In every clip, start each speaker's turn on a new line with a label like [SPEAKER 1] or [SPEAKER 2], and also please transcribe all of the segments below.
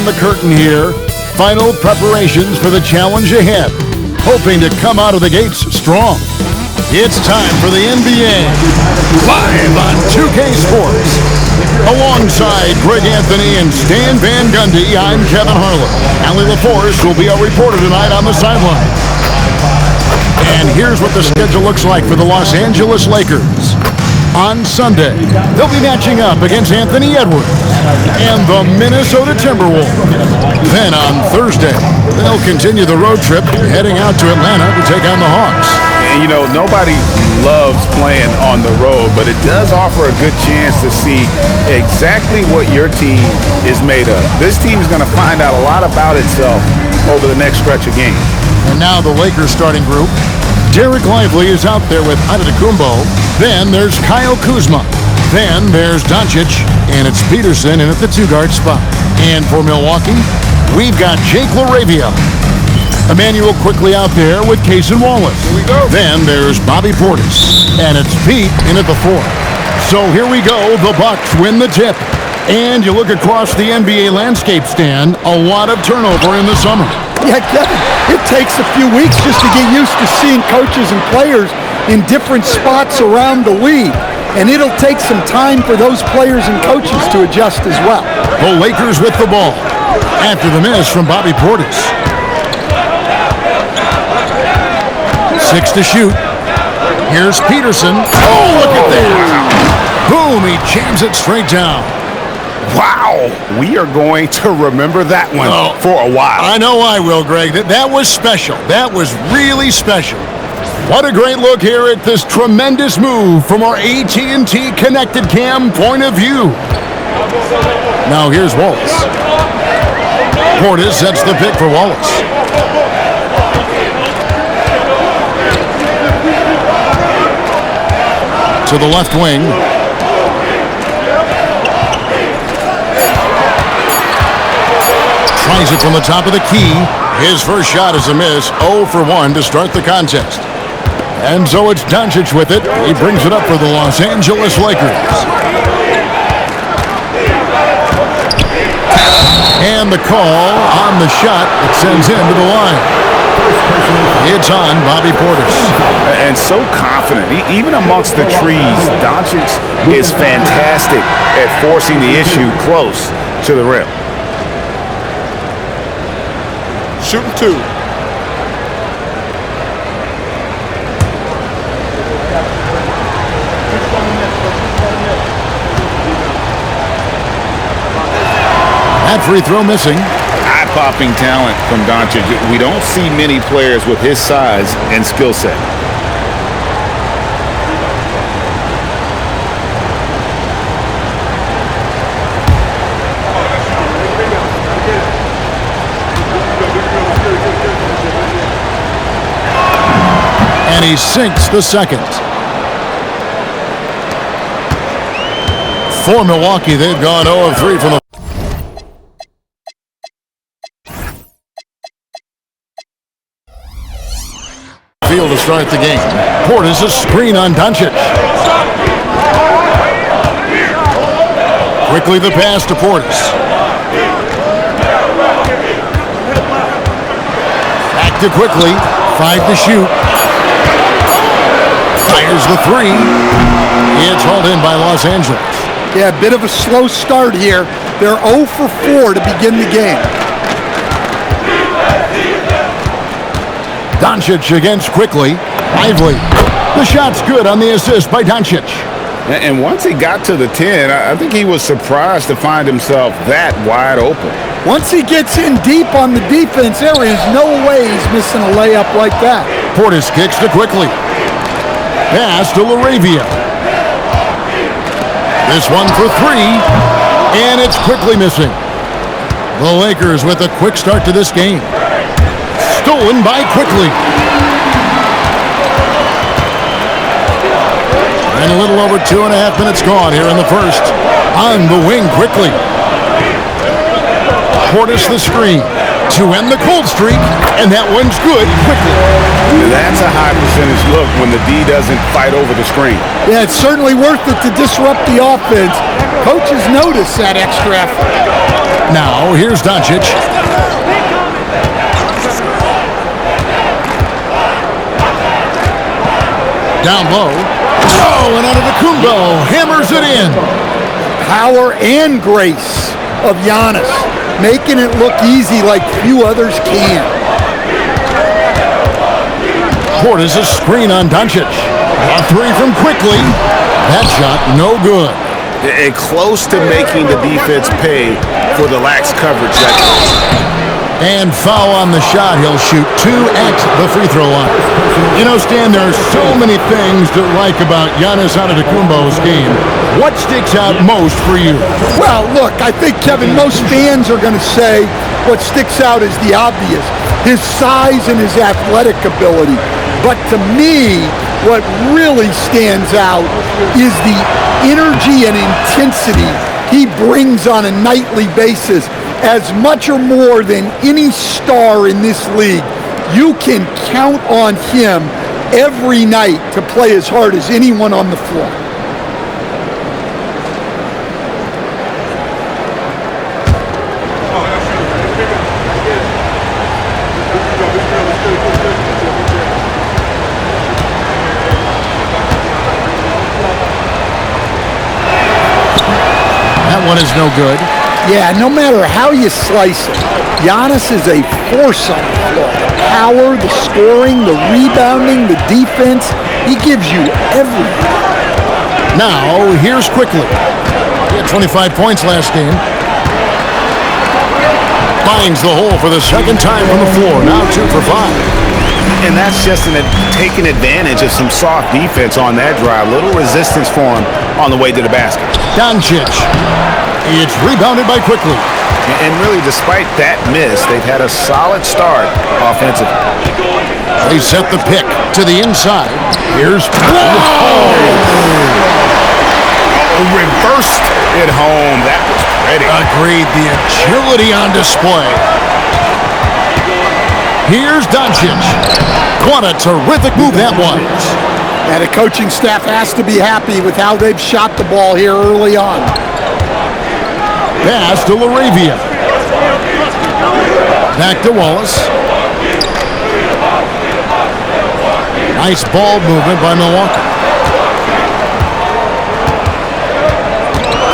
[SPEAKER 1] the curtain here. Final preparations for the challenge ahead. Hoping to come out of the gates strong. It's time for the NBA. Live on 2K Sports. Alongside Greg Anthony and Stan Van Gundy, I'm Kevin Harlan. Allie LaForce will be our reporter tonight on the sideline. And here's what the schedule looks like for the Los Angeles Lakers. On Sunday, they'll be matching up against Anthony Edwards and the Minnesota Timberwolves. Then on Thursday, they'll continue the road trip heading out to Atlanta to take on the Hawks.
[SPEAKER 2] And you know, nobody loves playing on the road, but it does offer a good chance to see exactly what your team is made of. This team is going to find out a lot about itself over the next stretch of games.
[SPEAKER 1] And now the Lakers starting group. Derek Lively is out there with Antetokounmpo. Then there's Kyle Kuzma. Then there's Doncic. And it's Peterson in at the two-guard spot. And for Milwaukee, we've got Jake LaRavia. Emmanuel quickly out there with Cason Wallace. Here we go. Then there's Bobby Portis. And it's Pete in at the fourth. So here we go. The Bucks win the tip. And you look across the NBA landscape, Stan, a lot of turnover in the summer.
[SPEAKER 3] Yeah, Kevin, it takes a few weeks just to get used to seeing coaches and players in different spots around the league. And it'll take some time for those players and coaches to adjust as well.
[SPEAKER 1] The Lakers with the ball after the miss from Bobby Portis. 6 to shoot. Here's Peterson. Oh, look at that. Boom, he jams it straight down.
[SPEAKER 2] Wow, we are going to remember that one for a while.
[SPEAKER 1] I know I will, Greg. That was special. That was really special. What a great look here at this tremendous move from our AT&T Connected Cam point of view. Now here's Wallace. Portis sets the pick for Wallace. To the left wing. Tries it from the top of the key. His first shot is a miss. 0 for 1 to start the contest. And so it's Doncic with it. He brings it up for the Los Angeles Lakers. And the call on the shot that sends him to the line. It's on Bobby Portis.
[SPEAKER 2] And so confident. Even amongst the trees, Doncic is fantastic at forcing the issue close to the rim.
[SPEAKER 4] Shooting 2.
[SPEAKER 1] That free throw missing.
[SPEAKER 2] Eye-popping talent from Doncic. We don't see many players with his size and skill set.
[SPEAKER 1] And he sinks the second. For Milwaukee, they've gone 0 of 3 from the field to start the game. Portis a screen on Doncic. Quickly the pass to Portis. Back to quickly. 5 to shoot. Fires the 3. It's hauled in by Los Angeles.
[SPEAKER 3] Yeah, a bit of a slow start here. They're 0 for 4 to begin the game.
[SPEAKER 1] Doncic against quickly. Lively. The shot's good on the assist by Doncic.
[SPEAKER 2] And once he got to the 10, I think he was surprised to find himself that wide open.
[SPEAKER 3] Once he gets in deep on the defense, there is no way he's missing a layup like that.
[SPEAKER 1] Portis kicks to quickly. Pass to LaRavia. This one for 3, and it's quickly missing. The Lakers with a quick start to this game. Stolen by Quickly. And a little over 2.5 minutes gone here in the first. On the wing Quickly. Portis the screen to end the cold streak, and that one's good Quickly.
[SPEAKER 2] That's a high percentage look when the D doesn't fight over the screen.
[SPEAKER 3] Yeah, it's certainly worth it to disrupt the offense. Coaches notice that extra effort.
[SPEAKER 1] Now, here's Doncic. Down low. Oh, and Antetokounmpo hammers it in.
[SPEAKER 3] Power and grace of Giannis, making it look easy like few others can.
[SPEAKER 1] Portis a screen on Doncic. A three from quickly. That shot no good.
[SPEAKER 2] And close to making the defense pay for the lax coverage.
[SPEAKER 1] And foul on the shot. He'll shoot 2 at the free throw line. You know, Stan, there are so many things to like about Giannis Antetokounmpo's game. What sticks out most for you?
[SPEAKER 3] Well, look, I think, Kevin, most fans are going to say what sticks out is the obvious, his size and his athletic ability. But to me, what really stands out is the energy and intensity he brings on a nightly basis, as much or more than any star in this league. You can count on him every night to play as hard as anyone on the floor.
[SPEAKER 1] That one is no good.
[SPEAKER 3] Yeah, no matter how you slice it, Giannis is a force on the floor. The power, the scoring, the rebounding, the defense, he gives you everything.
[SPEAKER 1] Now, here's quickly. He had 25 points last game. Finds the hole for the second time from the floor. Now 2 for 5.
[SPEAKER 2] And that's just taking advantage of some soft defense on that drive. Little resistance for him on the way to the basket.
[SPEAKER 1] Doncic. It's rebounded by quickly.
[SPEAKER 2] And really, despite that miss, they've had a solid start offensively.
[SPEAKER 1] They set the pick to the inside. Here's...
[SPEAKER 2] Reversed it home. That was pretty.
[SPEAKER 1] Agreed. The agility on display. Here's Doncic. What a terrific move that was.
[SPEAKER 3] And the coaching staff has to be happy with how they've shot the ball here early on.
[SPEAKER 1] Pass to Laravia. Back to Wallace. Nice ball movement by Milwaukee.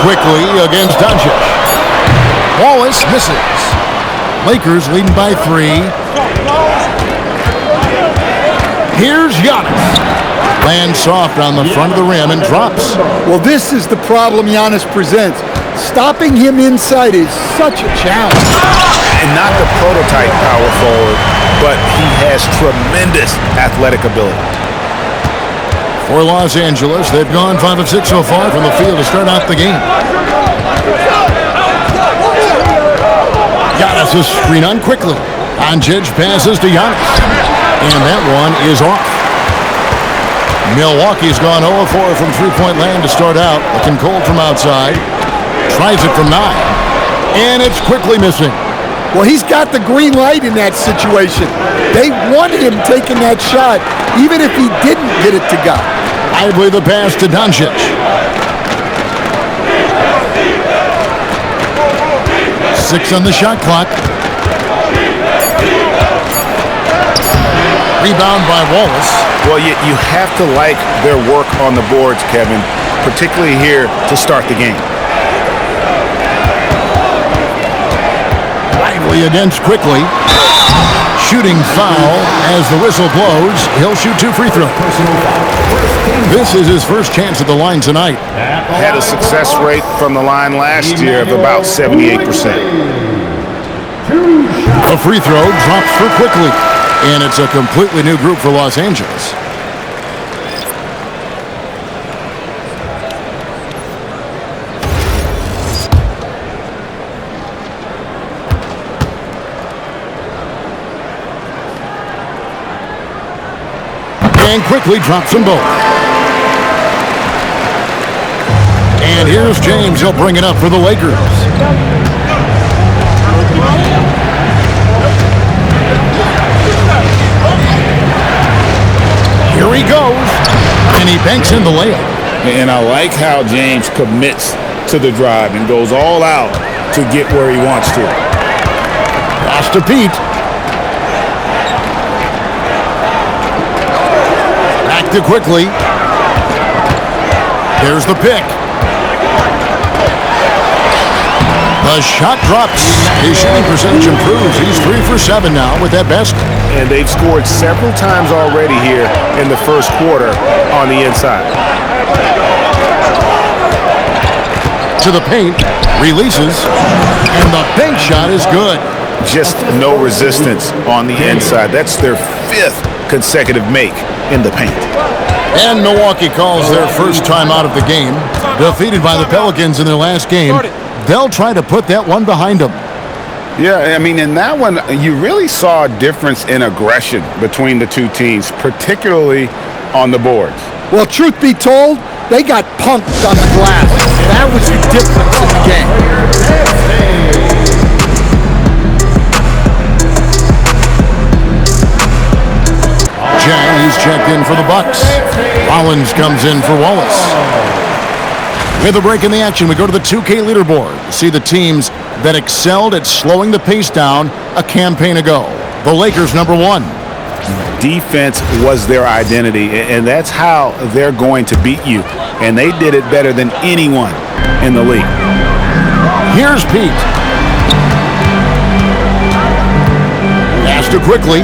[SPEAKER 1] Quickly against Doncic. Wallace misses. Lakers leading by 3. Here's Giannis. Lands soft on the front of the rim and drops.
[SPEAKER 3] Well, this is the problem Giannis presents. Stopping him inside is such a challenge.
[SPEAKER 2] And not the prototype power forward, but he has tremendous athletic ability.
[SPEAKER 1] For Los Angeles, they've gone 5 of 6 so far from the field to start out the game. Giannis is screen on quickly. Doncic passes to Giannis. And that one is off. Milwaukee's gone 0-4 from three-point land to start out. Looking cold from outside. Tries it from 9. And it's quickly missing.
[SPEAKER 3] Well, he's got the green light in that situation. They want him taking that shot, even if he didn't get it to go.
[SPEAKER 1] Lively the pass to Doncic. 6 on the shot clock. Rebound by Wallace.
[SPEAKER 2] Well, you have to like their work on the boards, Kevin, particularly here to start the game.
[SPEAKER 1] Lively against quickly. Shooting foul as the whistle blows. He'll shoot 2 free throws. This is his first chance at the line tonight.
[SPEAKER 2] Had a success rate from the line last year of about 78%.
[SPEAKER 1] A free throw drops for quickly. And it's a completely new group for Los Angeles. And quickly drops them both. And here's James. He'll bring it up for the Lakers. Here he goes, and he banks in the layup.
[SPEAKER 2] And I like how James commits to the drive and goes all out to get where he wants to.
[SPEAKER 1] Pass to Pete. Back to quickly. There's the pick. The shot drops. His shooting percentage improves. He's 3 for 7 now with that basket.
[SPEAKER 2] And they've scored several times already here in the first quarter on the inside.
[SPEAKER 1] To the paint, releases, and the bank shot is good.
[SPEAKER 2] Just no resistance on the inside. That's their 5th consecutive make in the paint.
[SPEAKER 1] And Milwaukee calls their first time out of the game. Defeated by the Pelicans in their last game. They'll try to put that one behind them.
[SPEAKER 2] Yeah, I mean, in that one, you really saw a difference in aggression between the two teams, particularly on the boards.
[SPEAKER 3] Well, truth be told, they got punked on the glass. That was the difference in the game.
[SPEAKER 1] He's checked in for the Bucks. Rollins comes in for Wallace. With a break in the action, we go to the 2K leaderboard to see the teams that excelled at slowing the pace down a campaign ago. The Lakers, number 1.
[SPEAKER 2] Defense was their identity, and that's how they're going to beat you. And they did it better than anyone in the league.
[SPEAKER 1] Here's Pete. Pass to quickly.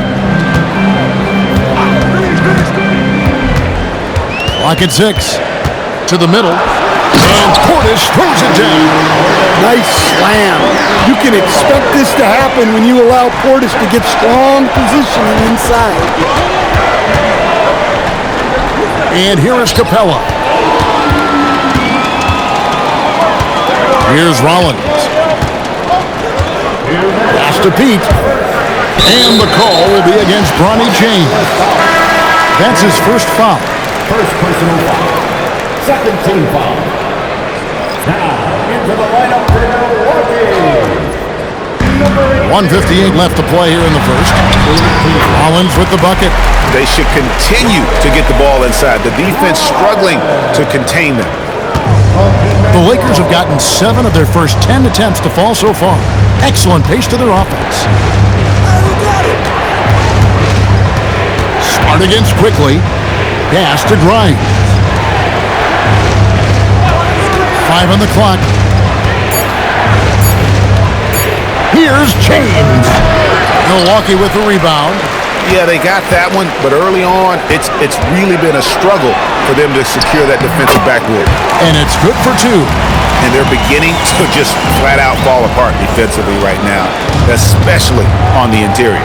[SPEAKER 1] Clock at 6. To the middle. And Portis throws it down.
[SPEAKER 3] Nice slam. You can expect this to happen when you allow Portis to get strong positioning inside.
[SPEAKER 1] And here is Capella. Here's Rollins. Pass to Pete. And the call will be against Bronny James. That's his first foul.
[SPEAKER 5] First personal foul. Second team foul. Now into the lineup for Milwaukee.
[SPEAKER 1] 1:58 left to play here in the first. Rollins with the bucket.
[SPEAKER 2] They should continue to get the ball inside. The defense struggling to contain them.
[SPEAKER 1] The Lakers have gotten 7 of their first 10 attempts to fall so far. Excellent pace to their offense. Smart against quickly. Pass to Grimes. 5 on the clock. Here's James. Milwaukee with the rebound.
[SPEAKER 2] Yeah, they got that one, but early on, it's really been a struggle for them to secure that defensive backboard.
[SPEAKER 1] And it's good for 2.
[SPEAKER 2] And they're beginning to just flat out fall apart defensively right now, especially on the interior.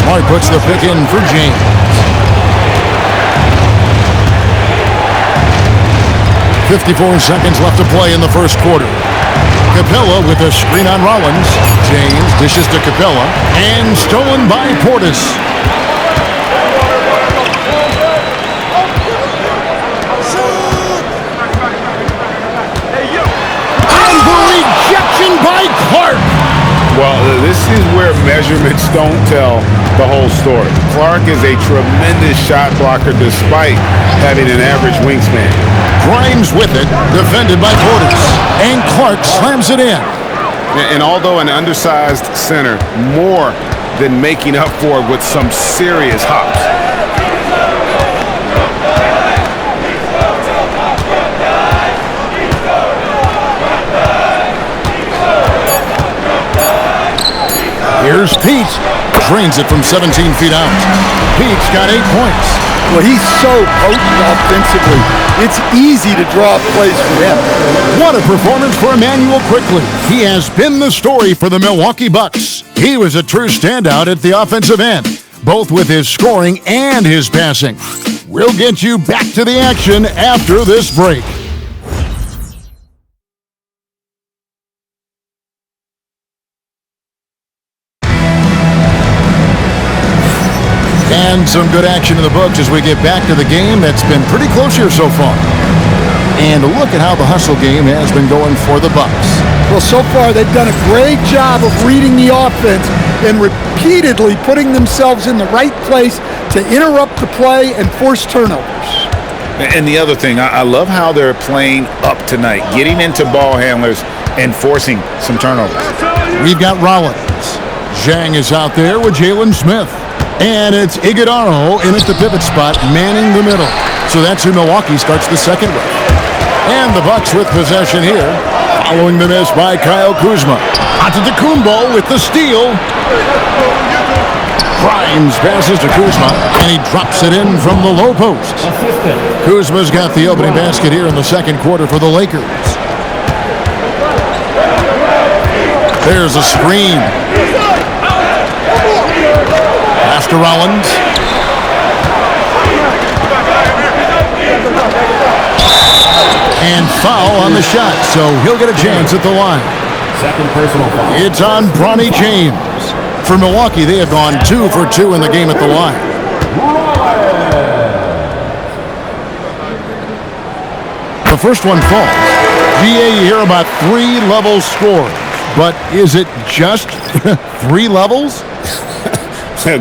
[SPEAKER 1] Smart puts the pick in for James. .54 seconds left to play in the first quarter. Capella with a screen on Rollins. James dishes to Capella. And stolen by Portis. And the rejection by Clark.
[SPEAKER 2] Well, this is where measurements don't tell the whole story. Clark is a tremendous shot blocker despite having an average wingspan.
[SPEAKER 1] Grimes with it, defended by Portis. And Clark slams it in.
[SPEAKER 2] And although an undersized center, more than making up for it with some serious hops.
[SPEAKER 1] Here's Pete. Drains it from 17 feet out. Pete's got 8 points.
[SPEAKER 3] Well, he's so potent offensively. It's easy to draw plays for him.
[SPEAKER 1] What a performance for Emmanuel Quickley. He has been the story for the Milwaukee Bucks. He was a true standout at the offensive end, both with his scoring and his passing. We'll get you back to the action after this break. And some good action in the books as we get back to the game that's been pretty close here so far. And look at how the hustle game has been going for the Bucks.
[SPEAKER 3] Well, so far they've done a great job of reading the offense and repeatedly putting themselves in the right place to interrupt the play and force turnovers.
[SPEAKER 2] And the other thing, I love how they're playing up tonight, getting into ball handlers and forcing some turnovers.
[SPEAKER 1] We've got Rollins. Zhang is out there with Jalen Smith. And it's Iguodaro in at the pivot spot, manning the middle. So that's who Milwaukee starts the second with. And the Bucks with possession here, following the miss by Kyle Kuzma. Antetokounmpo with the steal. Grimes passes to Kuzma, and he drops it in from the low post. Kuzma's got the opening basket here in the second quarter for the Lakers. There's a screen. Pass to Rollins. And foul on the shot, so he'll get a chance at the line.
[SPEAKER 5] Second personal foul.
[SPEAKER 1] It's on Bronny James. For Milwaukee, they have gone 2 for 2 in the game at the line. The first one falls. GA, you hear about 3 level scores, but is it just 3 levels?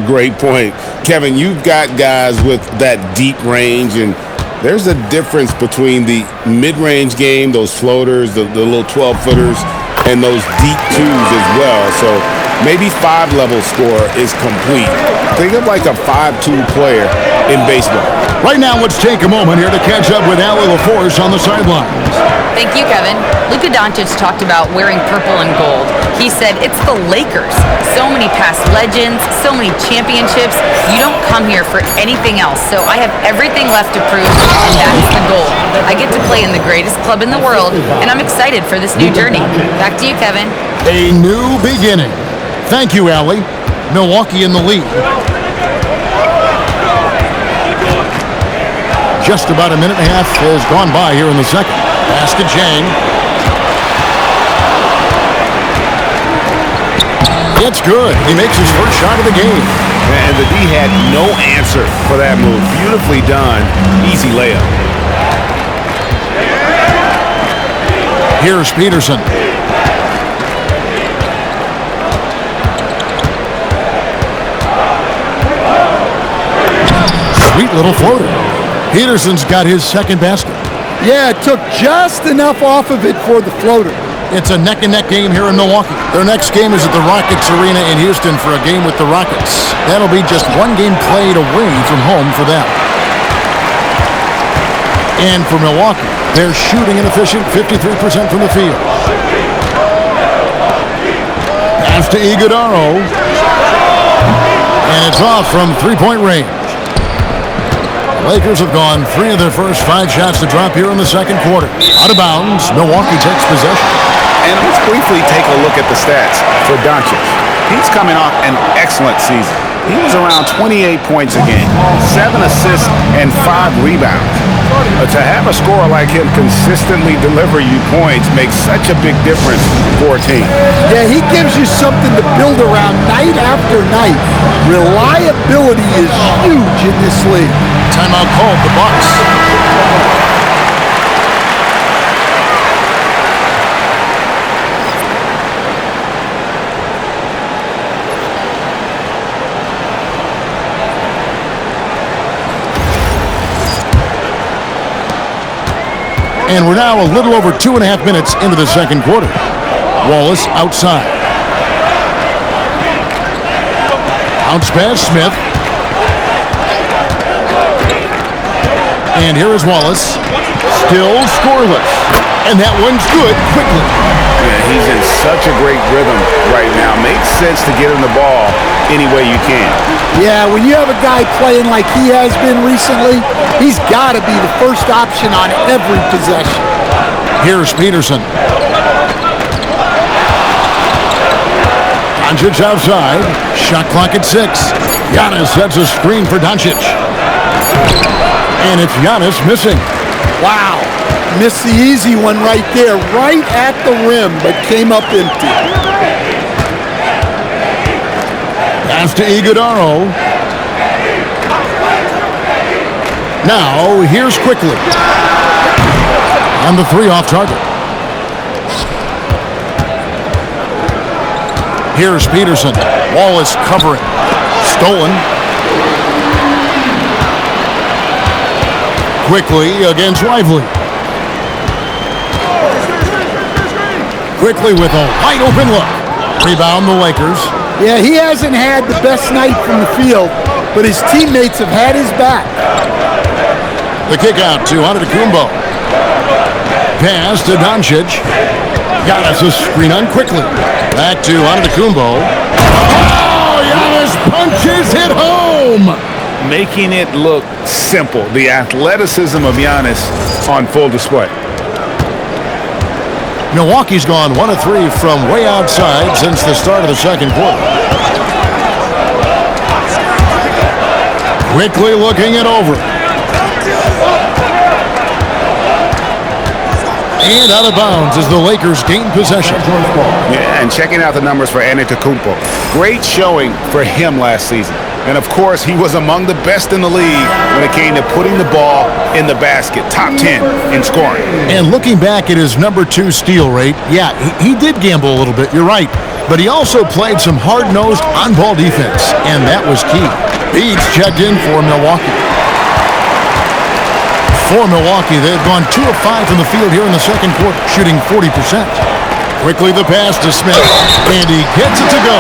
[SPEAKER 6] Great point. Kevin, you've got guys with that deep range, and there's a difference between the mid-range game, those floaters, the little 12-footers, and those deep twos as well. So maybe 5-level score is complete. Think of like a 5-2 player in baseball.
[SPEAKER 1] Right now, let's take a moment here to catch up with Allie LaForce on the sidelines.
[SPEAKER 7] Thank you, Kevin. Luka Doncic talked about wearing purple and gold. He said, it's the Lakers. So many past legends, so many championships. You don't come here for anything else. So I have everything left to prove, and that's the goal. I get to play in the greatest club in the world, and I'm excited for this new journey. Back to you, Kevin.
[SPEAKER 1] A new beginning. Thank you, Allie. Milwaukee in the lead. Just about a minute and a half has gone by here in the second. Pass to Zhang. It's good. He makes his first shot of the game.
[SPEAKER 2] And the D had no answer for that move. Beautifully done. Easy layup.
[SPEAKER 1] Here's Peterson. Sweet little floater. Peterson's got his second basket.
[SPEAKER 3] Yeah, it took just enough off of it for the floater.
[SPEAKER 1] It's a neck-and-neck game here in Milwaukee. Their next game is at the Rockets Arena in Houston for a game with the Rockets. That'll be just one game played away from home for them. And for Milwaukee, they're shooting an efficient 53% from the field. Pass to Iguodaro. And it's off from three-point range. Lakers have gone 3 of their first 5 shots to drop here in the second quarter. Out of bounds, Milwaukee takes possession.
[SPEAKER 2] And let's briefly take a look at the stats for Doncic. He's coming off an excellent season. He was around 28 points a game, 7 assists, and 5 rebounds. To have a scorer like him consistently deliver you points makes such a big difference for a team.
[SPEAKER 3] Yeah, he gives you something to build around night after night. Reliability is huge in this league.
[SPEAKER 1] Timeout called, the Bucks. And we're now a little over 2.5 minutes into the second quarter. Wallace outside. Bounce pass, Smith. And here is Wallace. Still scoreless. And that one's good quickly.
[SPEAKER 2] Yeah, he's in such a great rhythm right now. Makes sense to get him the ball any way you can.
[SPEAKER 3] Yeah, when you have a guy playing like he has been recently, he's got to be the first option on every possession.
[SPEAKER 1] Here's Peterson. Doncic outside. Shot clock at 6. Giannis sets a screen for Doncic. And it's Giannis missing.
[SPEAKER 3] Wow. Missed the easy one right there, right at the rim, but came up empty.
[SPEAKER 1] Pass to Iguodaro. Now, here's quickly. On the 3 off target. Here's Peterson. Wallace covering. Stolen. Quickly against Lively. Quickly with a wide open look. Rebound the Lakers.
[SPEAKER 3] Yeah, he hasn't had the best night from the field, but his teammates have had his back.
[SPEAKER 1] The kick out to Antetokounmpo. Pass to Doncic. Giannis a screen on quickly. Back to Antetokounmpo. Oh, Giannis punches it home.
[SPEAKER 2] Making it look simple. The athleticism of Giannis on full display.
[SPEAKER 1] Milwaukee's gone 1 of 3 from way outside since the start of the second quarter. Quickly looking it over. And out of bounds as the Lakers gain possession.
[SPEAKER 2] Yeah, and checking out the numbers for Antetokounmpo. Great showing for him last season. And of course, he was among the best in the league when it came to putting the ball in the basket. Top 10 in scoring.
[SPEAKER 1] And looking back at his number 2 steal rate, yeah, he did gamble a little bit, you're right. But he also played some hard-nosed on-ball defense, and that was key. Beats checked in for Milwaukee. For Milwaukee, they've gone 2 of 5 from the field here in the second quarter, shooting 40%. Quickly the pass to Smith, and he gets it to go.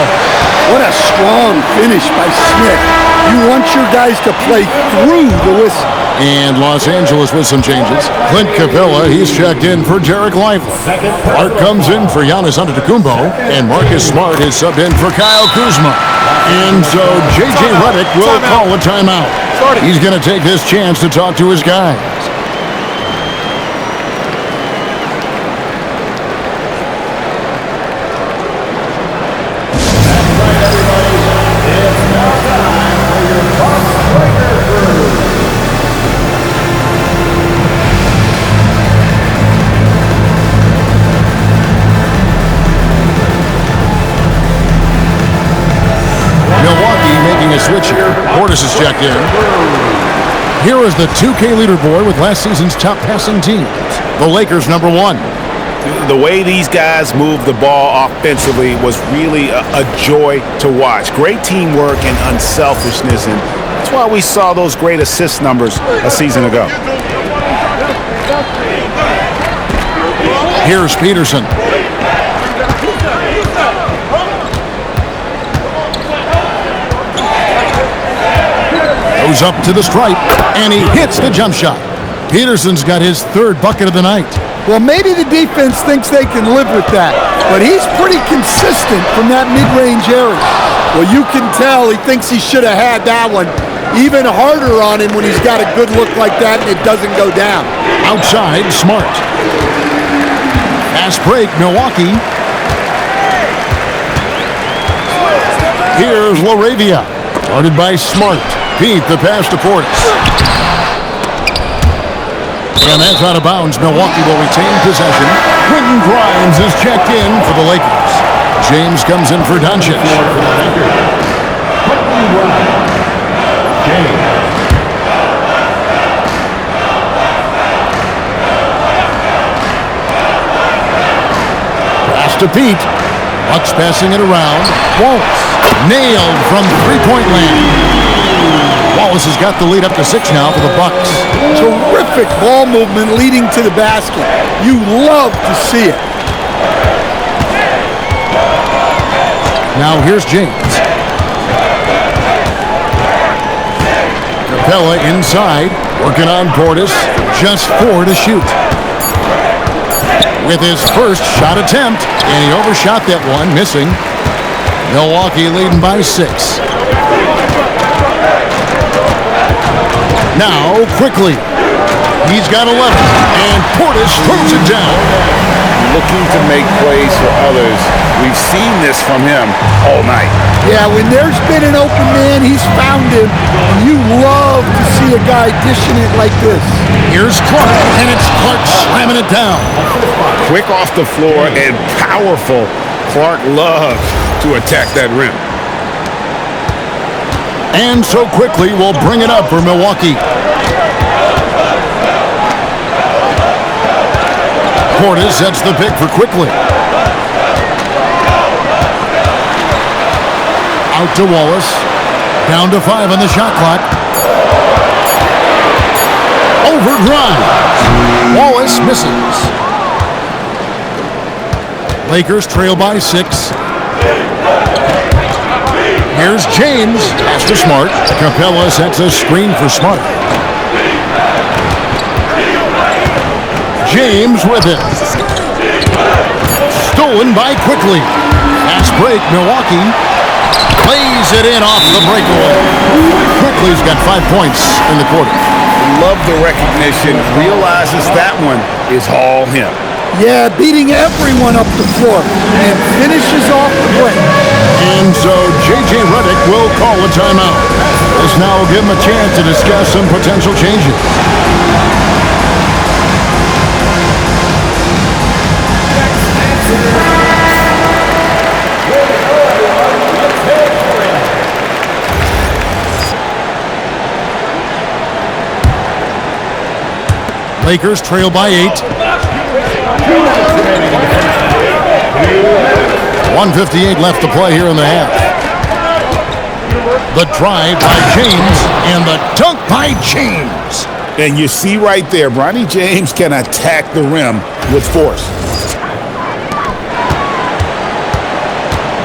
[SPEAKER 3] What a strong finish by Smith. You want your guys to play through the whistle.
[SPEAKER 1] And Los Angeles with some changes. Clint Capella, he's checked in for Jarek Lively. Clark comes in for Giannis Antetokounmpo, and Marcus Smart is subbed in for Kyle Kuzma. And so J.J. Redick will call a timeout. He's going to take this chance to talk to his guys. Switch here. Portis is checked in. Here is the 2K leaderboard with last season's top passing teams. The Lakers number 1.
[SPEAKER 2] The way these guys moved the ball offensively was really a joy to watch. Great teamwork and unselfishness, and that's why we saw those great assist numbers a season ago.
[SPEAKER 1] Here's Peterson. Goes up to the stripe, and he hits the jump shot. Peterson's got his 3rd bucket of the night.
[SPEAKER 3] Well, maybe the defense thinks they can live with that, but he's pretty consistent from that mid-range area. Well, you can tell he thinks he should have had that one. Even harder on him when he's got a good look like that and it doesn't go down.
[SPEAKER 1] Outside, Smart. Fast break, Milwaukee. Here's LaRavia. Guarded by Smart. Pete, the pass to Portis. And that's out of bounds. Milwaukee will retain possession. Quentin Grimes is checked in for the Lakers. James comes in for Doncic. Pass to Pete. Bucks passing it around. Wallace nailed from three-point land. Wallace has got the lead up to 6 now for the Bucks.
[SPEAKER 3] Terrific ball movement leading to the basket. You love to see it.
[SPEAKER 1] Now here's James. Capella inside, working on Portis. Just 4 to shoot. With his first shot attempt, and he overshot that one, missing. Milwaukee leading by 6. Now, quickly, he's got 11, and Portis throws it down.
[SPEAKER 2] Looking to make plays for others. We've seen this from him all night.
[SPEAKER 3] Yeah, when there's been an open man, he's found him. And you love to see a guy dishing it like this.
[SPEAKER 1] Here's Clark, and it's Clark slamming it down.
[SPEAKER 2] Quick off the floor and powerful. Clark loves to attack that rim.
[SPEAKER 1] And so quickly, we'll bring it up for Milwaukee. Portis sets the pick for quickly. Out to Wallace. Down to 5 on the shot clock. over Grimes. Wallace misses. Lakers trail by 6. Here's James. Pass to Smart. Capella sets a screen for Smart. James with it. Stolen by Quickly. Fast break, Milwaukee. Plays it in off the breakaway. Quickly's got 5 points in the quarter.
[SPEAKER 2] Love the recognition. Realizes that one is all him.
[SPEAKER 3] Yeah, beating everyone up the floor and finishes off the break.
[SPEAKER 1] And so J.J. Redick will call a timeout. This now will give him a chance to discuss some potential changes. Lakers trail by 8. 1:58 left to play here in the half. The drive by James and the dunk by James.
[SPEAKER 2] And you see right there, Bronny James can attack the rim with force.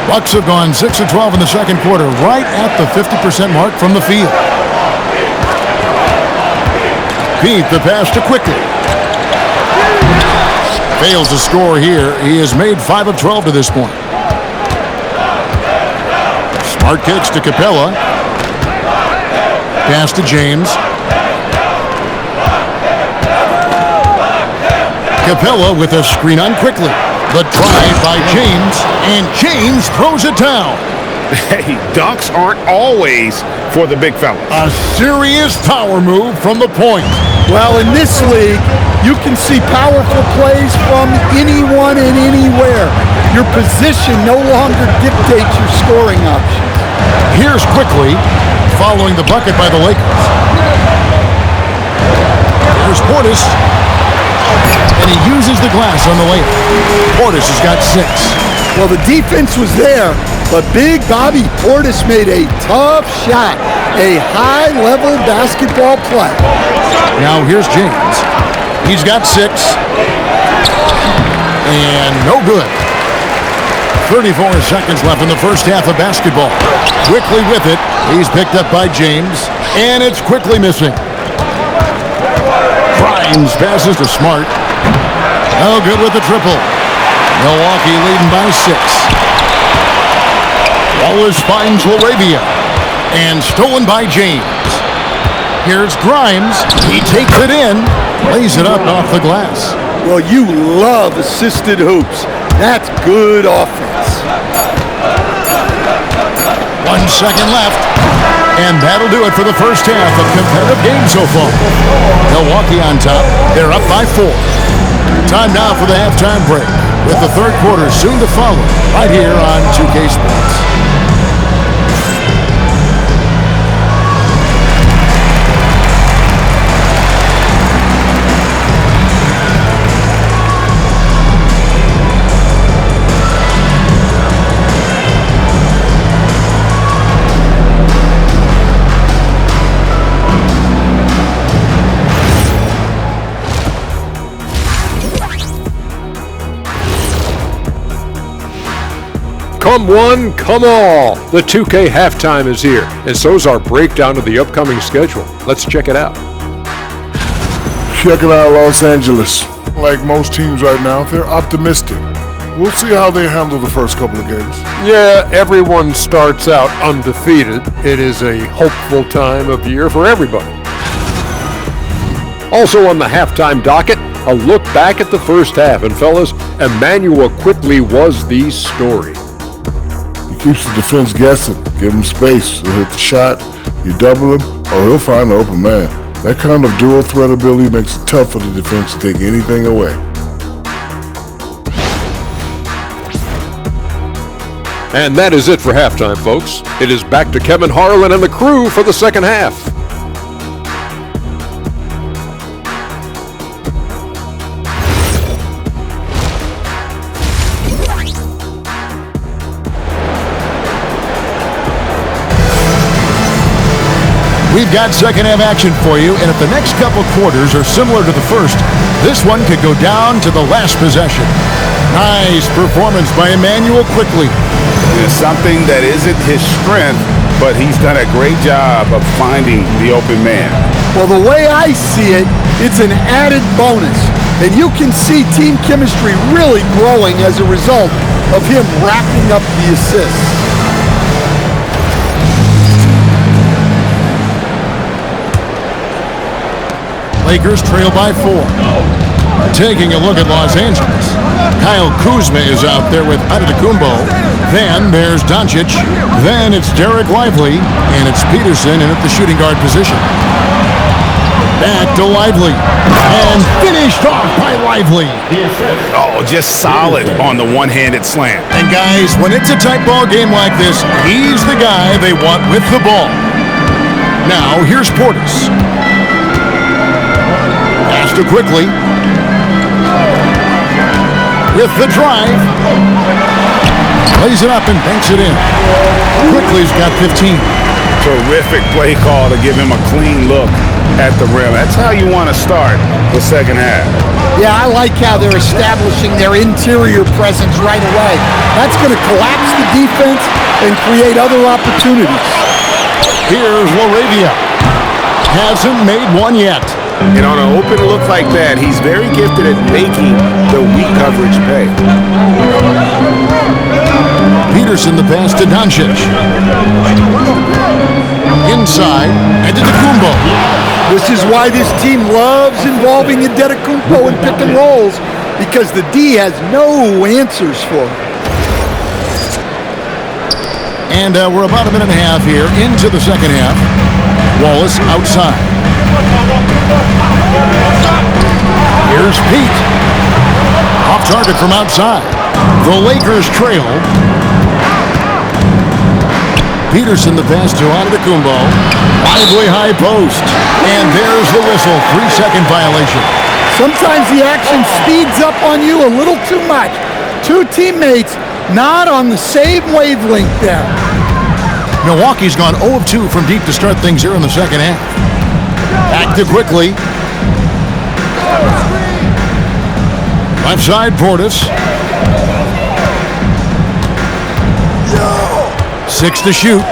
[SPEAKER 1] Bucks have gone 6 of 12 in the second quarter, right at the 50% mark from the field. Pete, the pass to Quickly. Fails to score here. He has made 5 of 12 to this point. Smart kicks to Capella. Pass to James. Capella with a screen on Quickly. The drive by James, and James throws it down.
[SPEAKER 2] Hey, dunks aren't always for the big fella.
[SPEAKER 1] A serious power move from the point.
[SPEAKER 3] Well, in this league, you can see powerful plays from anyone and anywhere. Your position no longer dictates your scoring options.
[SPEAKER 1] Here's Quickly, following the bucket by the Lakers. Here's Portis, and he uses the glass on the layup. Portis has got 6.
[SPEAKER 3] Well, the defense was there, but Big Bobby Portis made a tough shot, a high-level basketball play.
[SPEAKER 1] Now here's James. He's got 6. And no good. 34 seconds left in the first half of basketball. Quickly with it. He's picked up by James. And it's Quickly missing. Grimes passes to Smart. No good with the triple. Milwaukee leading by 6. Wallace finds LaRavia. And stolen by James. Here's Grimes. He takes it in. Lays it up off the glass.
[SPEAKER 3] Well, you love assisted hoops. That's good offense.
[SPEAKER 1] 1 second left. And that'll do it for the first half of competitive games so far. Milwaukee on top. They're up by 4. Time now for the halftime break, with the third quarter soon to follow, right here on 2K Sports.
[SPEAKER 8] Come one, come all. The 2K halftime is here, and so's our breakdown of the upcoming schedule. Let's check it out.
[SPEAKER 4] Checking out Los Angeles. Like most teams right now, they're optimistic. We'll see how they handle the first couple of games.
[SPEAKER 8] Yeah, everyone starts out undefeated. It is a hopeful time of year for everybody. Also on the halftime docket, a look back at the first half. And fellas, Emmanuel Quickly was the story.
[SPEAKER 4] He keeps the defense guessing. Give him space. He'll hit the shot, you double him, or he'll find an open man. That kind of dual threat ability makes it tough for the defense to take anything away.
[SPEAKER 8] And that is it for halftime, folks. It is back to Kevin Harlan and the crew for the second half.
[SPEAKER 1] We've got second half action for you, and if the next couple quarters are similar to the first, this one could go down to the last possession. Nice performance by Emmanuel quickly.
[SPEAKER 2] It's something that isn't his strength, but he's done a great job of finding the open man.
[SPEAKER 3] Well, the way I see it, it's an added bonus. And you can see team chemistry really growing as a result of him racking up the assists.
[SPEAKER 1] Lakers trail by 4. Taking a look at Los Angeles. Kyle Kuzma is out there with Antetokounmpo. Then there's Doncic. Then it's Derek Lively. And it's Peterson in at the shooting guard position. Back to Lively. And finished off by Lively.
[SPEAKER 2] Oh, just solid on the one-handed slam.
[SPEAKER 1] And guys, when it's a tight ball game like this, he's the guy they want with the ball. Now, here's Portis. Pass to Quickly. With the drive. Lays it up and banks it in. Quickly's got 15.
[SPEAKER 2] Terrific play call to give him a clean look at the rim. That's how you want to start the second half.
[SPEAKER 3] Yeah, I like how they're establishing their interior presence right away. That's going to collapse the defense and create other opportunities.
[SPEAKER 1] Here's Laravia. Hasn't made one yet.
[SPEAKER 2] And on an open look like that, he's very gifted at making the weak coverage pay.
[SPEAKER 1] Peterson the pass to Doncic. Inside, and to Antetokounmpo.
[SPEAKER 3] This is why this team loves involving Antetokounmpo in pick and rolls, because the D has no answers for him.
[SPEAKER 1] And we're about a minute and a half here into the second half. Wallace outside. Here's Pete. Off target from outside. The Lakers trail. Peterson the pass to Antetokounmpo. Lively high post. And there's the whistle. 3-second violation.
[SPEAKER 3] Sometimes the action speeds up on you a little too much. Two teammates not on the same wavelength there.
[SPEAKER 1] Milwaukee's gone 0 of 2 from deep to start things here in the second half. Back to Quickly. Left side, Portis. 6 to shoot.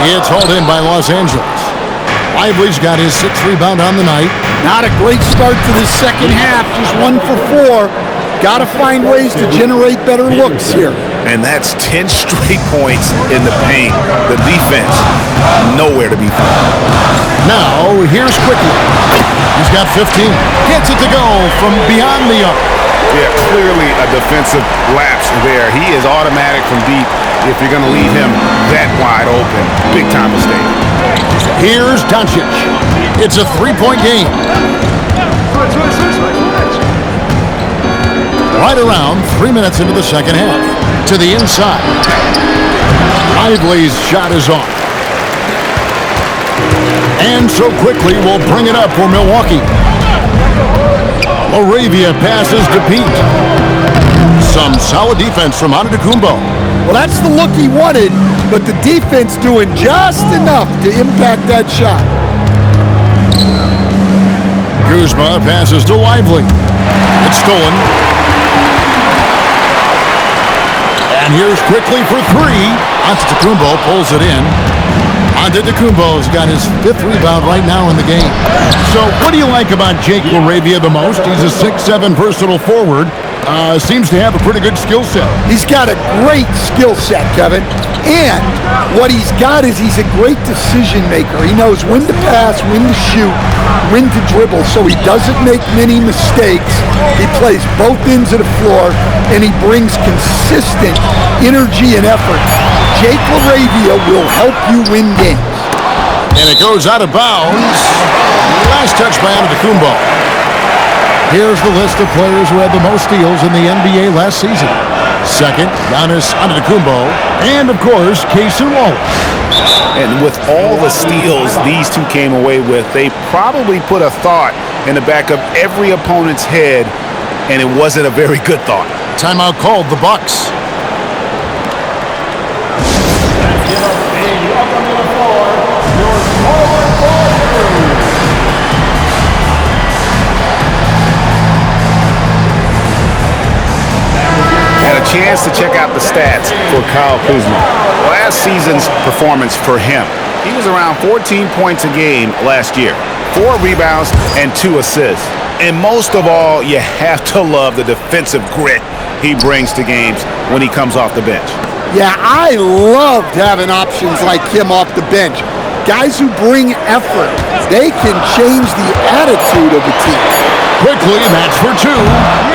[SPEAKER 1] It's hauled in by Los Angeles. Lively's got his 6th rebound on the night.
[SPEAKER 3] Not a great start to the second half, just 1 for 4. Got to find ways to generate better looks here.
[SPEAKER 2] And that's 10 straight points in the paint. The defense, nowhere to be found.
[SPEAKER 1] Now, here's Quickly. He's got 15. Gets it to go from beyond the arc.
[SPEAKER 2] Yeah, clearly a defensive lapse there. He is automatic from deep if you're going to leave him that wide open. Big time mistake.
[SPEAKER 1] Here's Doncic. It's a 3-point game. Right around 3 minutes into the second half. To the inside. Lively's shot is off. And so Quickly will bring it up for Milwaukee. Laravia passes to Pete. Some solid defense from Antetokounmpo.
[SPEAKER 3] Well, that's the look he wanted, but the defense doing just enough to impact that shot.
[SPEAKER 1] Kuzma passes to Lively. It's stolen. And here's Quickly for 3. Antetokounmpo pulls it in. Antetokounmpo's got his 5th rebound right now in the game. So what do you like about Jake Laravia the most? He's a 6'7" versatile forward. Seems to have a pretty good skill set.
[SPEAKER 3] He's got a great skill set, Kevin. And what he's got is he's a great decision maker. He knows when to pass, when to shoot, when to dribble, so he doesn't make many mistakes. He plays both ends of the floor, and he brings consistent energy and effort. Jake Laravia will help you win games.
[SPEAKER 1] And it goes out of bounds. Last touch by Antetokounmpo. Here's the list of players who had the most steals in the NBA last season. Second, Giannis Antetokounmpo, and of course, Casey Wallace.
[SPEAKER 2] And with all the steals these two came away with, they probably put a thought in the back of every opponent's head, and it wasn't a very good thought.
[SPEAKER 1] Timeout called, the Bucks.
[SPEAKER 2] chance to check out the stats for Kyle Kuzma. Last season's performance for him, he was around 14 points a game last year, 4 rebounds and 2 assists. And most of all, you have to love the defensive grit he brings to games when he comes off the bench.
[SPEAKER 3] Yeah, I loved having options like him off the bench. Guys who bring effort. They can change the attitude of a team.
[SPEAKER 1] Quickly, that's for 2,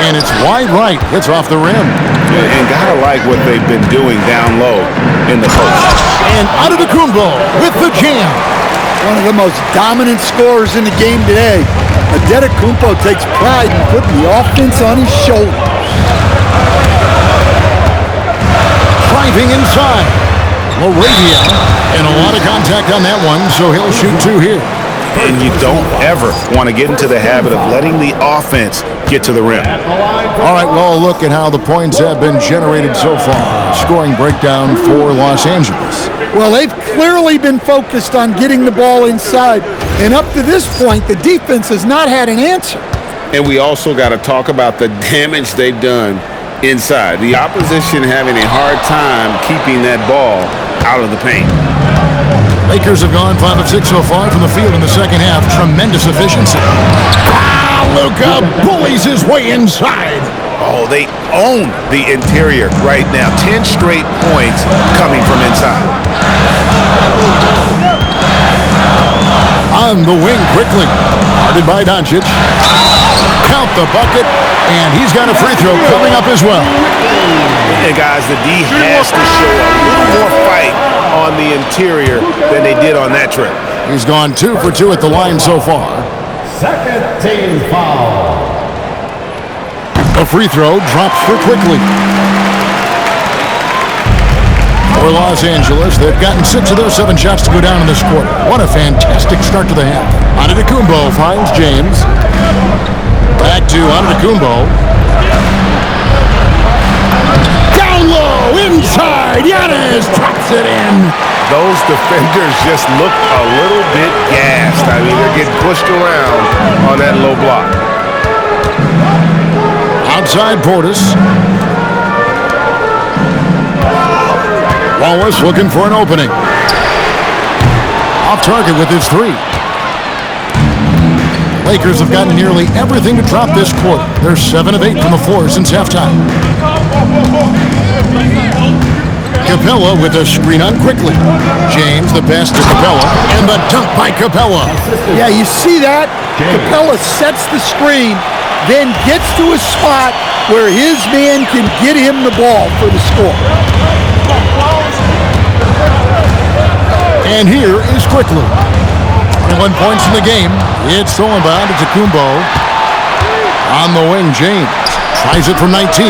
[SPEAKER 1] and it's wide right. Hits off the rim.
[SPEAKER 2] And gotta like what they've been doing down low in the post.
[SPEAKER 1] And Antetokounmpo with the jam.
[SPEAKER 3] One of the most dominant scorers in the game today. Antetokounmpo takes pride in putting the offense on his shoulders.
[SPEAKER 1] Driving inside. Laravia. And a lot of contact on that one, so he'll shoot 2 here.
[SPEAKER 2] And you don't ever want to get into the habit of letting the offense get to the rim.
[SPEAKER 1] All right, well, look at how the points have been generated so far. Scoring breakdown for Los Angeles.
[SPEAKER 3] Well, they've clearly been focused on getting the ball inside. And up to this point, the defense has not had an answer.
[SPEAKER 6] And we also got to talk about the damage they've done inside. The opposition having a hard time keeping that ball out of the paint.
[SPEAKER 1] Lakers have gone 5 of 6 so far from the field in the second half. Tremendous efficiency. Luka bullies his way inside.
[SPEAKER 2] Oh, they own the interior right now. 10 straight points coming from inside.
[SPEAKER 1] On the wing quickly. Guarded by Doncic. Count the bucket, and he's got a free throw coming up as well.
[SPEAKER 2] Hey guys, the D has to show a little more fight on the interior than they did on that trip.
[SPEAKER 1] He's gone 2 for 2 at the line so far.
[SPEAKER 5] Second team foul.
[SPEAKER 1] A free throw drops for quickly. For Los Angeles, they've gotten 6 of their 7 shots to go down in this quarter. What a fantastic start to the half. Antetokounmpo finds James. Back to Antetokounmpo. Down low, inside, Giannis drops it in.
[SPEAKER 2] Those defenders just look a little bit gassed. I mean, they're getting pushed around on that low block.
[SPEAKER 1] Outside Portis. Wallace looking for an opening. Off target with his 3. Lakers have gotten nearly everything to drop this quarter. They're 7 of 8 from the floor since halftime. Capella with a screen on quickly. James the pass to Capella, and the dunk by Capella.
[SPEAKER 3] Yeah, you see that? Capella sets the screen, then gets to a spot where his man can get him the ball for the score.
[SPEAKER 1] And here is quickly. 21 points in the game. It's stolen by Antetokounmpo. On the wing, James tries it from 19.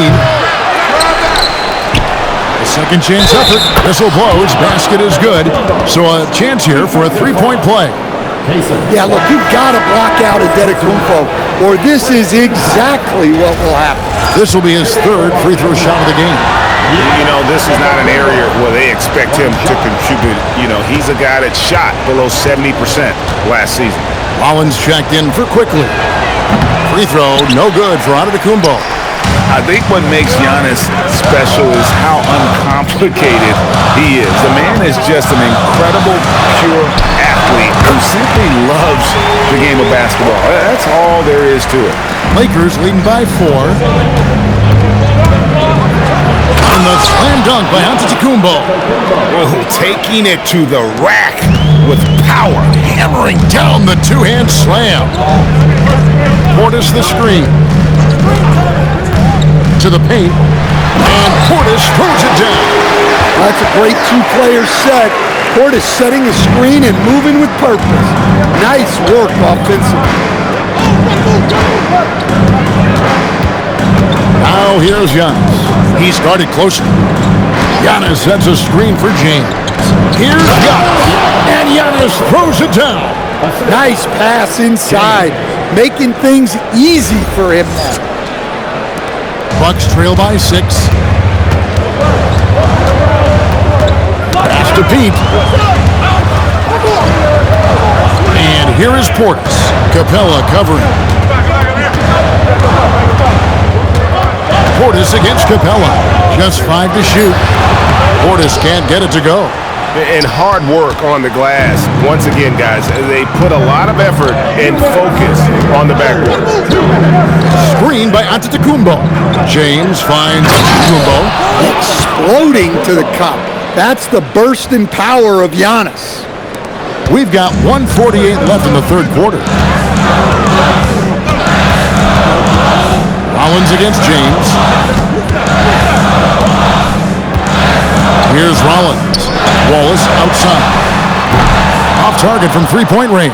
[SPEAKER 1] A second chance effort. Whistle blows. Basket is good. So a chance here for a 3-point play.
[SPEAKER 3] Yeah, look, you've got to block out Antetokounmpo, or this is exactly what will happen.
[SPEAKER 1] This will be his 3rd free throw shot of the game.
[SPEAKER 2] You know, this is not an area where they expect him to contribute. You know, he's a guy that shot below 70% last season.
[SPEAKER 1] Rollins checked in for quickly. Free throw, no good for Antetokounmpo.
[SPEAKER 2] I think what makes Giannis special is how uncomplicated he is. The man is just an incredible, pure athlete who simply loves the game of basketball. That's all there is to it.
[SPEAKER 1] Lakers leading by 4. And the slam dunk by Antetokounmpo.
[SPEAKER 2] Oh, taking it to the rack with power.
[SPEAKER 1] Hammering down the 2-hand slam. Portis the screen. To the paint. And Portis throws it down.
[SPEAKER 3] That's a great 2-player set. Portis setting the screen and moving with purpose. Nice work offensively.
[SPEAKER 1] Now here's Giannis. He's guarded closely. Giannis sets a screen for James. Here's Giannis. And Giannis throws it down.
[SPEAKER 3] Nice pass inside, making things easy for him now.
[SPEAKER 1] Bucks trail by 6. Pass to Pete. And here is Portis. Capella covering. Portis against Capella. Just 5 to shoot. Portis can't get it to go.
[SPEAKER 2] And hard work on the glass. Once again, guys, they put a lot of effort and focus on the backboard.
[SPEAKER 1] Screen by Antetokounmpo. James finds Antetokounmpo.
[SPEAKER 3] Exploding to the cup. That's the burst in power of Giannis.
[SPEAKER 1] We've got 1:48 left in the third quarter. Rollins against James. Here's Rollins. Wallace outside. Off target from three-point range.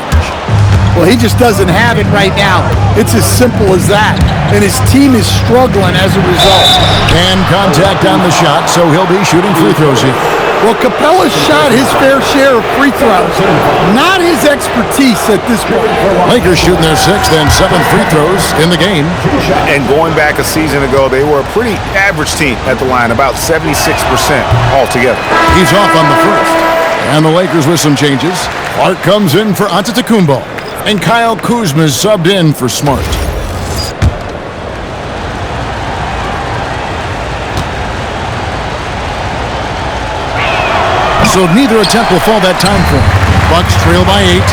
[SPEAKER 3] Well, he just doesn't have it right now. It's as simple as that. And his team is struggling as a result.
[SPEAKER 1] And contact on the shot, so he'll be shooting free throws here.
[SPEAKER 3] Well, Capella's shot his fair share of free throws. Not his expertise at this point.
[SPEAKER 1] Lakers shooting their 6th and 7th free throws in the game.
[SPEAKER 2] And going back a season ago, they were a pretty average team at the line, about 76% altogether.
[SPEAKER 1] He's off on the first. And the Lakers with some changes. Clark comes in for Antetokounmpo. And Kyle Kuzma is subbed in for Smart. So neither attempt will fall that time for him. Bucks trail by 8.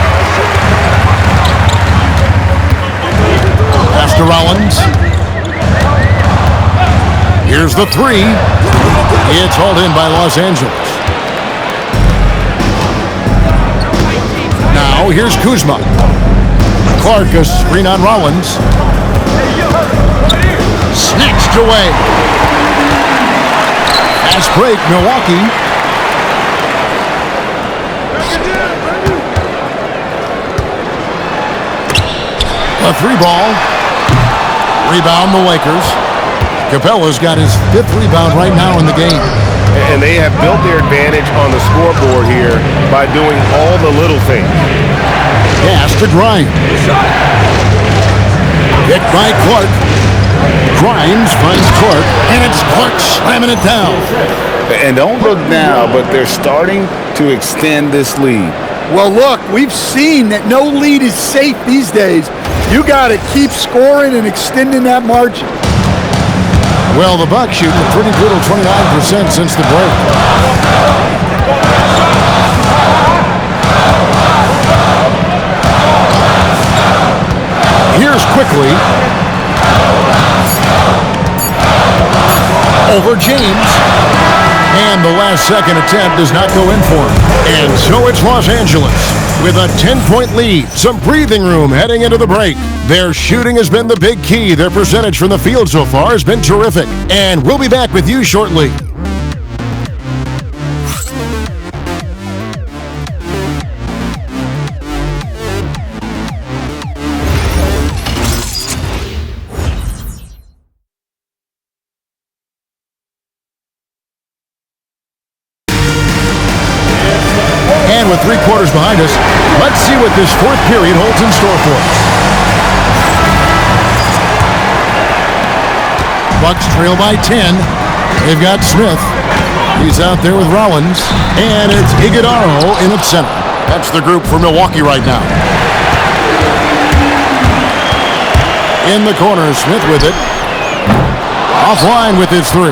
[SPEAKER 1] Pass to Rollins. Here's the 3. It's hauled in by Los Angeles. Now here's Kuzma. Clark a screen on Rollins. Snatched away. Fast break, Milwaukee. A 3-ball. Rebound the Lakers. Capella's got his 5th rebound right now in the game.
[SPEAKER 2] And they have built their advantage on the scoreboard here by doing all the little things.
[SPEAKER 1] Pass to Grimes. Picked by Clark. Grimes finds Clark, and it's Clark slamming it down.
[SPEAKER 2] And don't look now, but they're starting to extend this lead.
[SPEAKER 3] Well, look, we've seen that no lead is safe these days. You got to keep scoring and extending that margin.
[SPEAKER 1] Well, the Bucks shooting a pretty brutal 29% since the break. Here's quickly. Over James. And the last second attempt does not go in for him. And so it's Los Angeles with a 10-point lead. Some breathing room heading into the break. Their shooting has been the big key. Their percentage from the field so far has been terrific. And we'll be back with you shortly. And with 3 quarters behind us, let's see what this 4th period holds in store for us. Bucks trail by 10. They've got Smith. He's out there with Rollins. And it's Iguodala in at center. That's the group for Milwaukee right now. In the corner, Smith with it. Offline with his 3.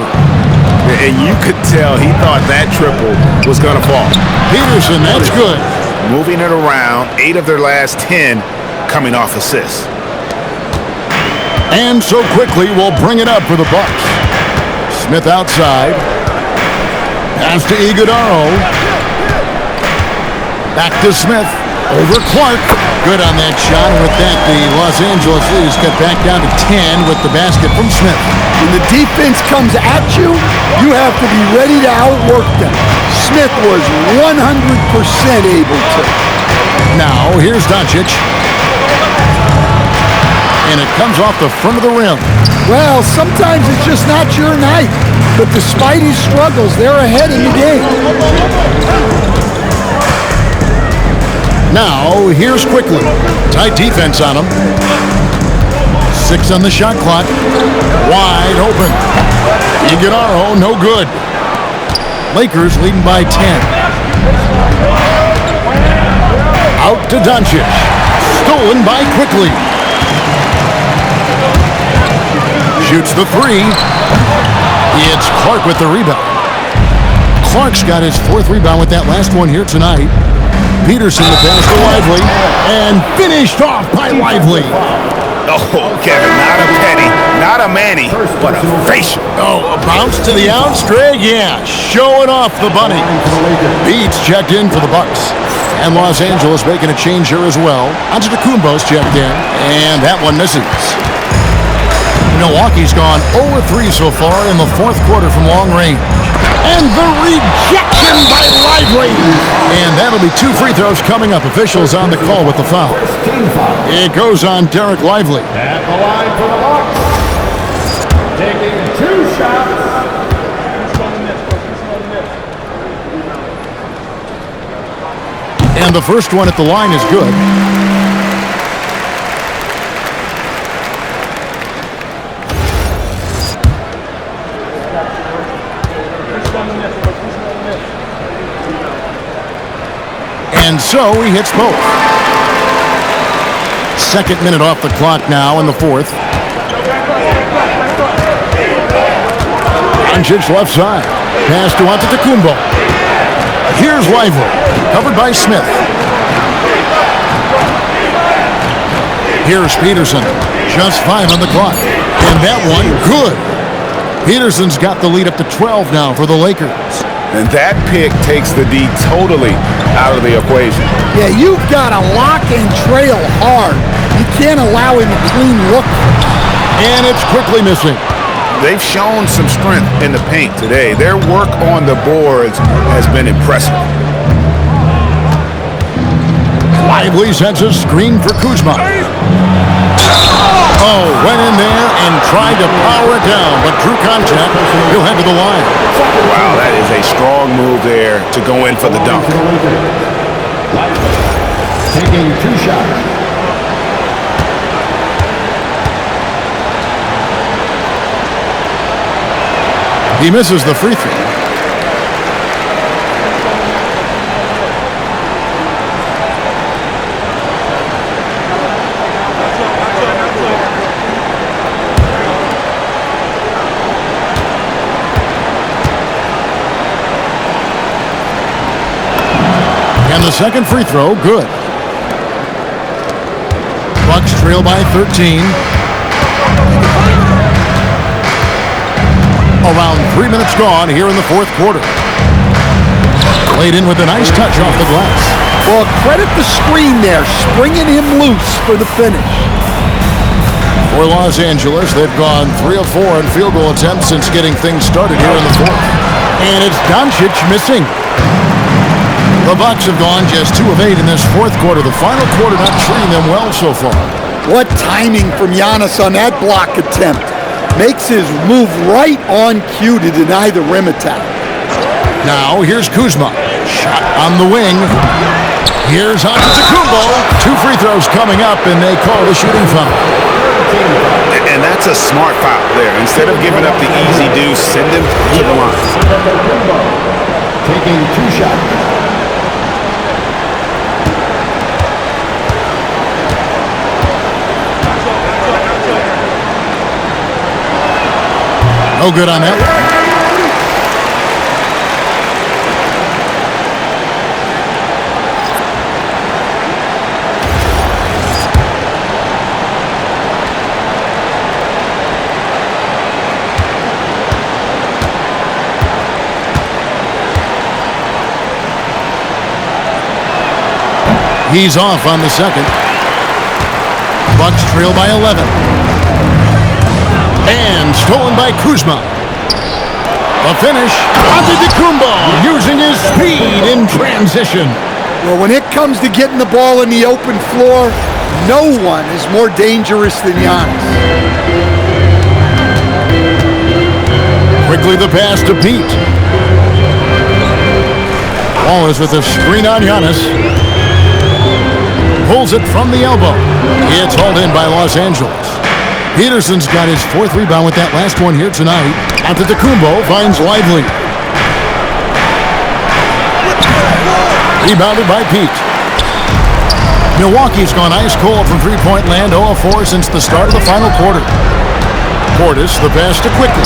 [SPEAKER 2] And you could tell he thought that triple was going to fall.
[SPEAKER 1] Peterson, that's good.
[SPEAKER 2] Moving it around, 8 of their last 10 coming off assists.
[SPEAKER 1] And so quickly, we'll bring it up for the Bucks. Smith outside. Pass to Iguodala. Back to Smith. Over Clark. Good on that shot. And with that, the Los Angeles Leaders cut back down to 10 with the basket from Smith.
[SPEAKER 3] When the defense comes at you, you have to be ready to outwork them. Smith was 100% able to.
[SPEAKER 1] Now, here's Doncic. And it comes off the front of the rim.
[SPEAKER 3] Well, sometimes it's just not your night. But despite his struggles, they're ahead in the game.
[SPEAKER 1] Now, here's quickly. Tight defense on him. 6 on the shot clock. Wide open. Iguodala, no good. Lakers leading by 10. Out to Doncic. Stolen by Quickly. Shoots the 3. It's Clark with the rebound. Clark's got his 4th rebound with that last one here tonight. Peterson the pass to Lively, and finished off by Lively.
[SPEAKER 2] Oh, Kevin, not a penny, not a manny, but a facial.
[SPEAKER 1] Oh, a bounce to the out straight, yeah, showing off the bunny. Beats checked in for the Bucks. And Los Angeles making a change here as well. Antetokounmpo's checked in, and that one misses. Milwaukee's gone 0-3 so far in the 4th quarter from long range. And the rejection by Lively. And that'll be 2 free throws coming up. Officials on the call with the foul. It goes on Derek Lively.
[SPEAKER 5] At the line for the Bucks. Taking 2 shots.
[SPEAKER 1] And the first one at the line is good. And so he hits both. 2nd minute off the clock now in the 4th. Doncic left side. Pass to Antetokounmpo. Here's Lively. Covered by Smith. Here's Peterson. Just 5 on the clock. And that one, good. Peterson's got the lead up to 12 now for the Lakers.
[SPEAKER 2] And that pick takes the D totally out of the equation.
[SPEAKER 3] Yeah, you've got to lock and trail hard. You can't allow him a clean look.
[SPEAKER 1] And it's quickly missing.
[SPEAKER 2] They've shown some strength in the paint today. Their work on the boards has been impressive.
[SPEAKER 1] Lively sets a screen for Kuzma. Oh, went in there and tried to power it down, but drew contact. He'll head to the line.
[SPEAKER 2] Wow, that is a strong move there to go in for the dunk.
[SPEAKER 5] Taking 2 shots.
[SPEAKER 1] He misses the free throw. And the second free throw, good. Bucks trail by 13. Around 3 minutes gone here in the 4th quarter. Laid in with a nice touch off the glass.
[SPEAKER 3] Well, credit the screen there, springing him loose for the finish.
[SPEAKER 1] For Los Angeles, they've gone 3 of 4 in field goal attempts since getting things started here in the 4th. And it's Doncic missing. The Bucks have gone just 2 of 8 in this 4th quarter. The final quarter not treating them well so far.
[SPEAKER 3] What timing from Giannis on that block attempt. Makes his move right on cue to deny the rim attack.
[SPEAKER 1] Now here's Kuzma. Shot on the wing. Here's Antetokounmpo. 2 free throws coming up, and they call the shooting foul.
[SPEAKER 2] And that's a smart foul there. Instead of giving up the easy deuce, send him to the line.
[SPEAKER 5] Taking 2 shots.
[SPEAKER 1] No good on that one. He's off on the second. Bucks trail by 11. And stolen by Kuzma. The finish, Antetokounmpo using his speed in transition.
[SPEAKER 3] Well, when it comes to getting the ball in the open floor, no one is more dangerous than Giannis.
[SPEAKER 1] Quickly the pass to Pete. Wallace with a screen on Giannis. Pulls it from the elbow. It's hauled in by Los Angeles. Peterson's got his 4th rebound with that last one here tonight. Antetokounmpo finds Lively. Rebounded by Pete. Milwaukee's gone ice cold from three-point land, 0 of 4 since the start of the final quarter. Portis, the pass to Quickly.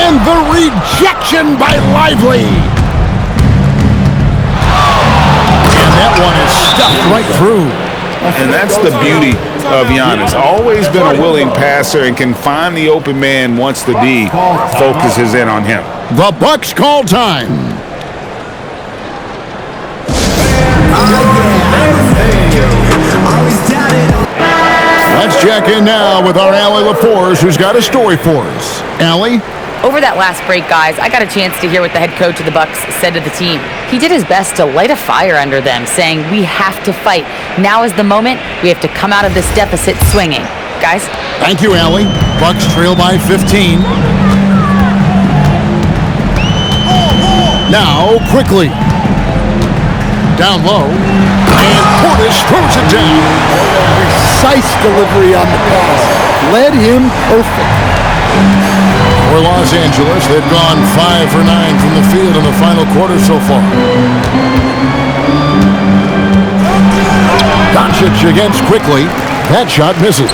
[SPEAKER 1] And the rejection by Lively. And that one is stuffed right through.
[SPEAKER 2] And that's the beauty of Giannis. Always been a willing passer and can find the open man once the D focuses in on him.
[SPEAKER 1] The Bucks call time. Let's check in now with our Allie LaForce, who's got a story for us. Allie?
[SPEAKER 7] Over that last break, guys, I got a chance to hear what the head coach of the Bucks said to the team. He did his best to light a fire under them, saying, "We have to fight. Now is the moment. We have to come out of this deficit swinging." Guys?
[SPEAKER 1] Thank you, Allie. Bucks trail by 15. Now, Quickly. Down low. And Portis throws it down.
[SPEAKER 3] Precise delivery on the pass. Led him perfect.
[SPEAKER 1] For Los Angeles, they've gone 5 for 9 from the field in the final quarter so far. Doncic against Quickly. That shot misses.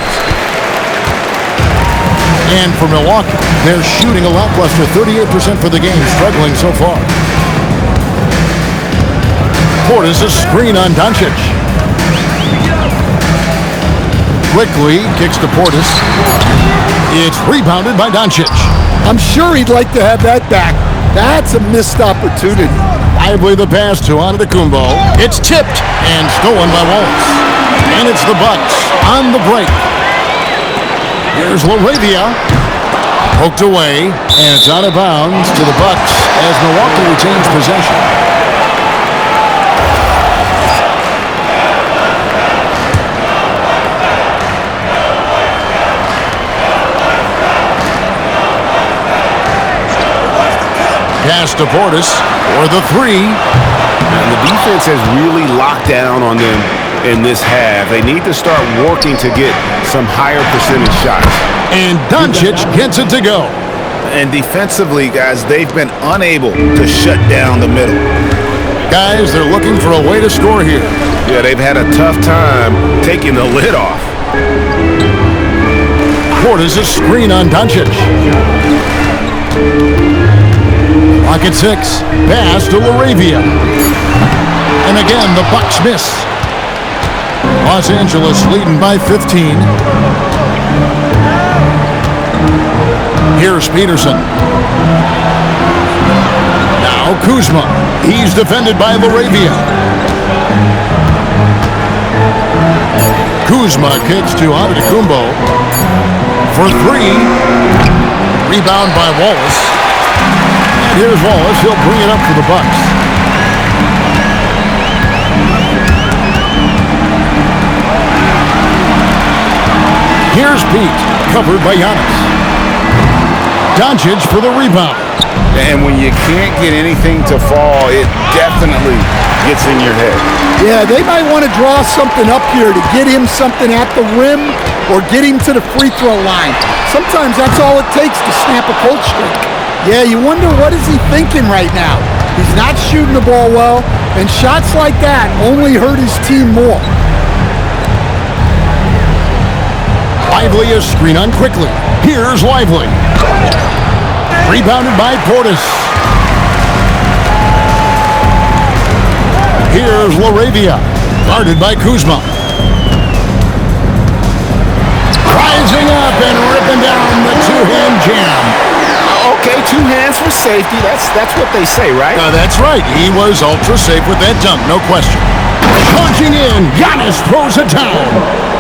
[SPEAKER 1] And for Milwaukee, they're shooting a lackluster 38% for the game, struggling so far. Portis a screen on Doncic. Quickly kicks to Portis. It's rebounded by Doncic.
[SPEAKER 3] I'm sure he'd like to have that back. That's a missed opportunity.
[SPEAKER 1] Lively the pass to Antetokounmpo. It's tipped and stolen by Wallace. And it's the Bucks on the break. Here's LaRavia. Poked away, and it's out of bounds to the Bucks as Milwaukee retains possession. Pass to Portis for the three.
[SPEAKER 2] And the defense has really locked down on them in this half. They need to start working to get some higher percentage shots.
[SPEAKER 1] And Doncic gets it to go.
[SPEAKER 2] And defensively, guys, they've been unable to shut down the middle.
[SPEAKER 1] Guys, they're looking for a way to score here.
[SPEAKER 2] Yeah, they've had a tough time taking the lid off.
[SPEAKER 1] Portis a screen on Doncic. Clock at 6. Pass to LaRavia. And again, the Bucks miss. Los Angeles leading by 15. Here's Peterson. Now Kuzma. He's defended by LaRavia. Kuzma kicks to Antetokounmpo for three. Rebound by Wallace. And here's Wallace. He'll bring it up for the Bucks. Here's Pete, covered by Giannis. Doncic for the rebound.
[SPEAKER 2] And when you can't get anything to fall, it definitely gets in your head.
[SPEAKER 3] Yeah, they might want to draw something up here to get him something at the rim or get him to the free throw line. Sometimes that's all it takes to snap a cold streak. Yeah, you wonder what is he thinking right now. He's not shooting the ball well, and shots like that only hurt his team more.
[SPEAKER 1] Lively is screen on Quickly. Here's Lively. Rebounded by Portis. Here's LaRavia. Guarded by Kuzma. Rising up and ripping down the two-hand jam.
[SPEAKER 2] Okay, two hands for safety. That's what they say, right?
[SPEAKER 1] That's right. He was ultra safe with that dunk, no question. Charging in, Giannis throws it down.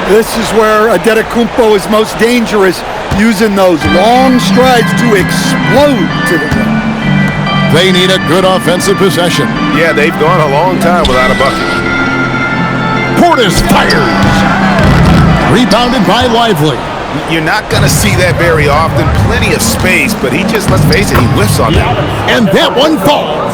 [SPEAKER 3] This is where Antetokounmpo is most dangerous, using those long strides to explode to the rim.
[SPEAKER 1] They need a good offensive possession.
[SPEAKER 2] Yeah, they've gone a long time without a bucket.
[SPEAKER 1] Portis fires. Rebounded by Lively.
[SPEAKER 2] You're not going to see that very often. Plenty of space, but he just, let's face it, he whiffs on that.
[SPEAKER 1] And that one falls.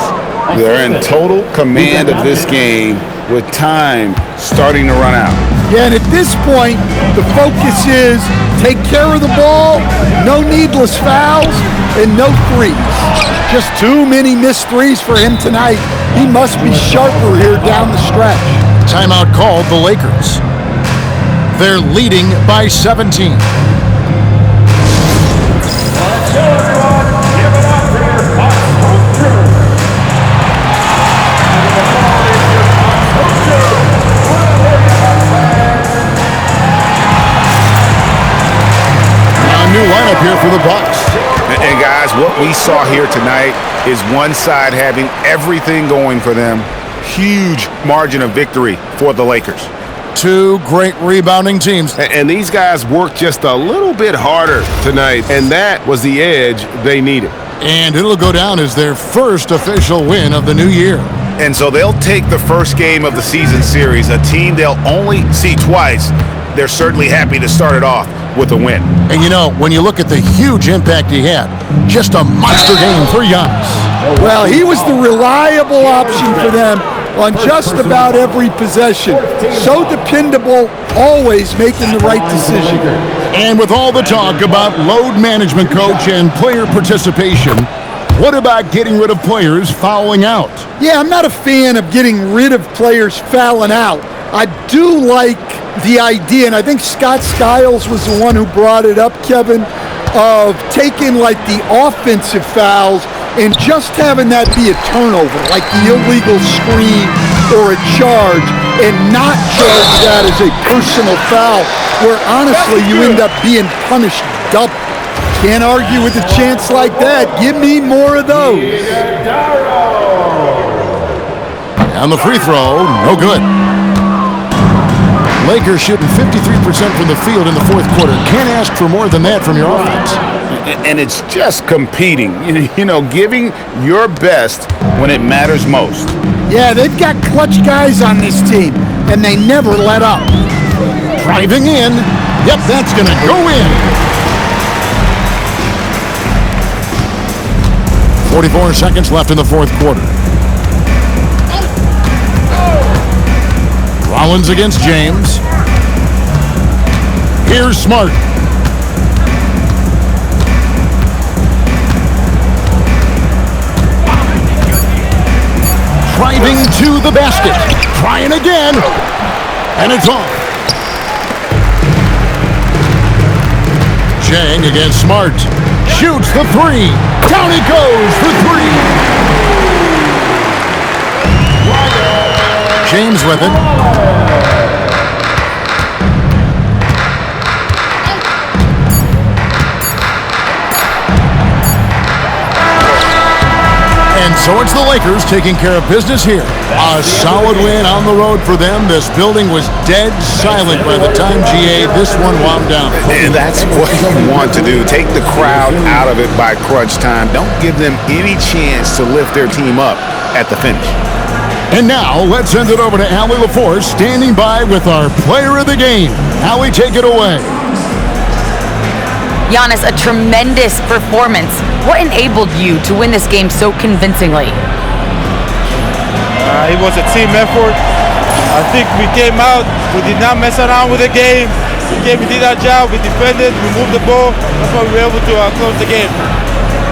[SPEAKER 2] They're in total command of this game with time starting to run out.
[SPEAKER 3] Yeah, and at this point, the focus is take care of the ball, no needless fouls, and no threes. Just too many missed threes for him tonight. He must be sharper here down the stretch.
[SPEAKER 1] Timeout called the Lakers. They're leading by 17. lineup here for the Bucks.
[SPEAKER 2] And guys, what we saw here tonight is one side having everything going for them. Huge margin of victory for the Lakers.
[SPEAKER 1] Two great rebounding teams.
[SPEAKER 6] And these guys worked just a little bit harder tonight, and that was the edge they needed.
[SPEAKER 1] And it'll go down as their first official win of the new year.
[SPEAKER 2] And so they'll take the first game of the season series, a team they'll only see twice. They're certainly happy to start it off with a win.
[SPEAKER 1] And you know, when you look at the huge impact he had, just a monster game for Giannis.
[SPEAKER 3] Well, he was the reliable option for them on just about every possession. So dependable, always making the right decision.
[SPEAKER 1] And with all the talk about load management, coach, and player participation, what about getting rid of players fouling out?
[SPEAKER 3] Yeah, I'm not a fan of getting rid of players fouling out. I do like the idea, and I think Scott Skiles was the one who brought it up, Kevin, of taking like the offensive fouls and just having that be a turnover, like the illegal screen or a charge, and not charge that as a personal foul, where honestly you end up being punished double. Can't argue with a chance like that. Give me more of those.
[SPEAKER 1] And the free throw, no good. Lakers shooting 53% from the field in the fourth quarter. Can't ask for more than that from your offense.
[SPEAKER 2] And it's just competing, you know, giving your best when it matters most.
[SPEAKER 3] Yeah, they've got clutch guys on this team, and they never let up.
[SPEAKER 1] Driving in. Yep, that's going to go in. 44 seconds left in the fourth quarter. Rollins against James. Here's Smart. Driving to the basket. Trying again. And it's off. Chang against Smart. Shoots the three. Down he goes for three. James with it. And so it's the Lakers taking care of business here. A solid win on the road for them. This building was dead silent by the time, GA, this one wound down.
[SPEAKER 2] And that's what you want to do. Take the crowd out of it by crunch time. Don't give them any chance to lift their team up at the finish.
[SPEAKER 1] And now, let's send it over to Allie LaForce, standing by with our player of the game. Allie, take it away.
[SPEAKER 7] Giannis, a tremendous performance. What enabled you to win this game so convincingly?
[SPEAKER 9] It was a team effort. I think we came out, we did not mess around with the game. We did our job, we defended, we moved the ball. That's why we were able to close the game.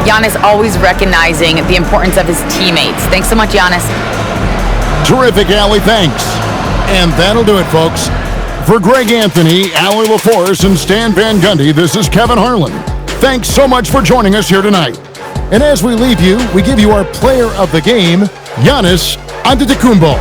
[SPEAKER 7] Giannis always recognizing the importance of his teammates. Thanks so much, Giannis.
[SPEAKER 1] Terrific, Allie, thanks. And that'll do it, folks. For Greg Anthony, Allie LaForce, and Stan Van Gundy, this is Kevin Harlan. Thanks so much for joining us here tonight. And as we leave you, we give you our player of the game, Giannis Antetokounmpo.